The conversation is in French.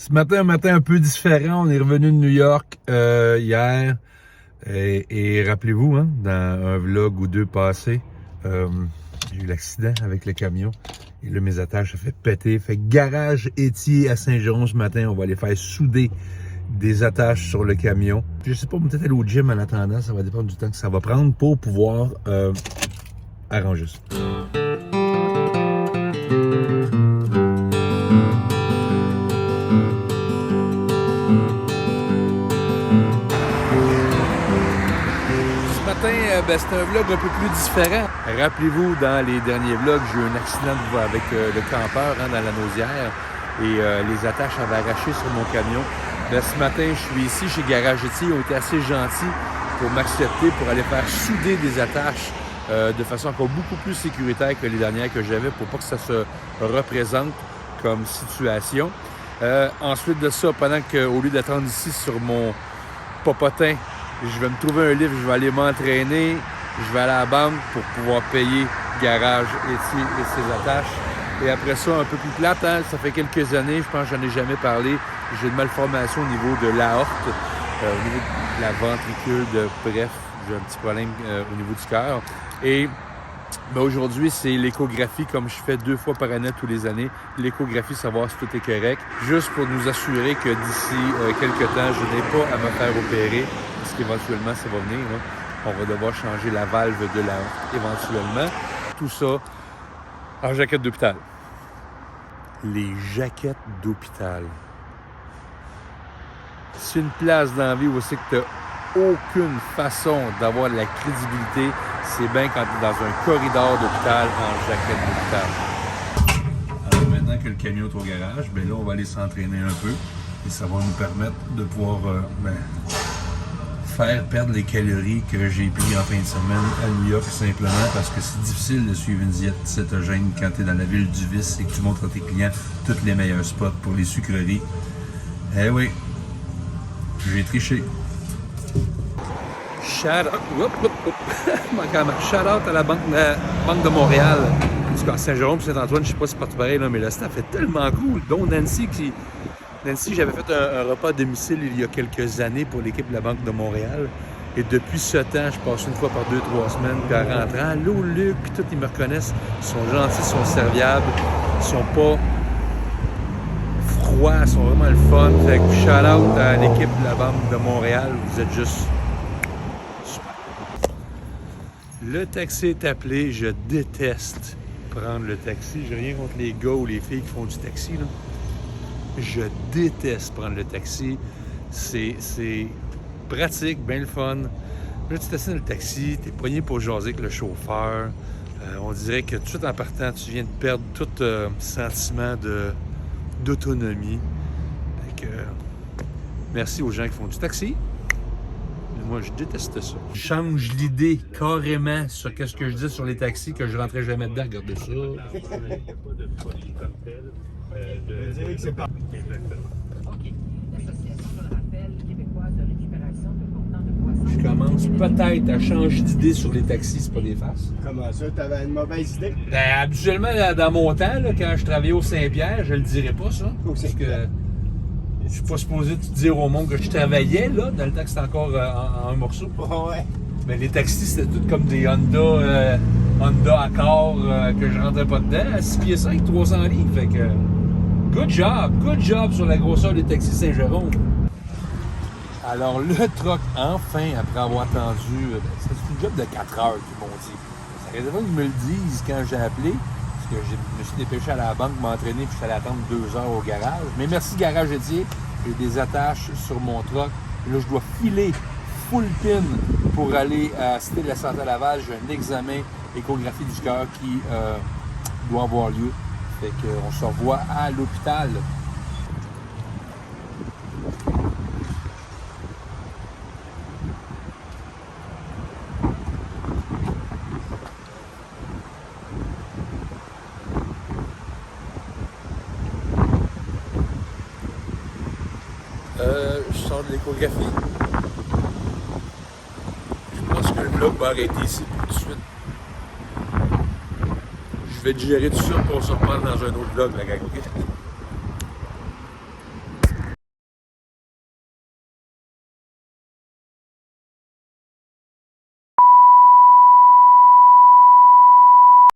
Ce matin, un matin un peu différent. On est revenu de New York hier. Et rappelez-vous, hein, dans un vlog ou deux passés, j'ai eu l'accident avec le camion. Et là, mes attaches, ça fait péter. Fait garage Étier à Saint-Jérôme ce matin. On va aller faire souder des attaches sur le camion. Je sais pas, peut-être aller au gym en attendant. Ça va dépendre du temps que ça va prendre pour pouvoir arranger ça. C'est un vlog un peu plus différent. Rappelez-vous, dans les derniers vlogs, j'ai eu un accident avec le campeur dans la Nausière et les attaches avaient arraché sur mon camion. Là, ce matin, je suis ici chez Garage Étier. Ils ont été assez gentils pour m'accepter pour aller faire souder des attaches de façon encore beaucoup plus sécuritaire que les dernières que j'avais pour pas que ça se représente comme situation. Ensuite de ça, pendant qu'au lieu d'attendre ici sur mon popotin, je vais me trouver un livre, je vais aller m'entraîner, je vais aller à la banque pour pouvoir payer Garage Étier et ses attaches. Et après ça, un peu plus plate, hein, ça fait quelques années, je pense que j'en ai jamais parlé, j'ai une malformation au niveau de l'aorte, au niveau de la ventricule, bref, j'ai un petit problème au niveau du cœur. Et aujourd'hui, c'est l'échographie, comme je fais 2 fois par année tous les années, l'échographie, savoir si tout est correct, juste pour nous assurer que d'ici quelques temps, je n'ai pas à me faire opérer. Parce qu'éventuellement, ça va venir. Là. On va devoir changer la valve de l'aorte éventuellement. Tout ça en jaquette d'hôpital. Les jaquettes d'hôpital. C'est une place dans la vie où c'est que tu n'as aucune façon d'avoir de la crédibilité. C'est bien quand tu es dans un corridor d'hôpital en jaquette d'hôpital. Alors maintenant que le camion est au garage, bien là, on va aller s'entraîner un peu. Et ça va nous permettre de pouvoir faire perdre les calories que j'ai pris en fin de semaine à New York simplement parce que c'est difficile de suivre une diète cétogène quand tu es dans la ville du vice et que tu montres à tes clients tous les meilleurs spots pour les sucreries. Eh oui, j'ai triché. Shout out à la Banque de Montréal. En tout cas, Saint-Jérôme et Saint-Antoine, je sais pas si c'est partout pareil, là, mais le staff est tellement cool. Dont Nancy j'avais fait un repas à domicile il y a quelques années pour l'équipe de la Banque de Montréal. Et depuis ce temps, je passe une fois par 2-3 semaines. Puis en rentrant, allô Luc, puis tout, ils me reconnaissent. Ils sont gentils, ils sont serviables. Ils sont pas froids, ils sont vraiment le fun. Fait que shout out à l'équipe de la Banque de Montréal. Vous êtes juste super. Le taxi est appelé. Je déteste prendre le taxi. J'ai rien contre les gars ou les filles qui font du taxi, là. Je déteste prendre le taxi. C'est pratique, bien le fun. Là, tu t'assieds dans le taxi, t'es poigné pour jaser avec le chauffeur. On dirait que tout de suite en partant, tu viens de perdre tout sentiment d'autonomie. Fait que, merci aux gens qui font du taxi. Moi, je déteste ça. Je change l'idée carrément sur ce que je dis sur les taxis, que je rentrais jamais dedans. Regardez ça. Je dirais que c'est pas. Je commence peut-être à changer d'idée sur les taxis, c'est pas des farces. Comment ça? T'avais une mauvaise idée? Ben, habituellement, dans mon temps, là, quand je travaillais au Saint-Pierre, je le dirais pas, ça. Parce que je suis pas supposé te dire au monde que je travaillais, là, dans le temps que c'était encore en un morceau. Ouais. Mais les taxis, c'était tout comme des Honda Accord que je rentrais pas dedans, à 6 pieds 5, 300 livres. Fait que, good job sur la grosseur des taxis Saint-Jérôme. Alors, le truck, enfin, après avoir attendu, c'est une job de 4 heures qu'ils m'ont dit. Ça aurait fallu qu'ils me le disent quand j'ai appelé, parce que je me suis dépêché à la banque m'entraîner, puis je suis allé attendre 2 heures au garage. Mais merci Garage Étier, j'ai des attaches sur mon truck. Là, je dois filer full pin pour aller à Cité de la Santé à Laval. J'ai un examen échographie du cœur qui doit avoir lieu. Fait qu'on se revoit à l'hôpital. Je sors de l'échographie. Je pense que le vlog va arrêter ici tout de suite. Je vais digérer tout ça pour se reprendre dans un autre vlog, la gang.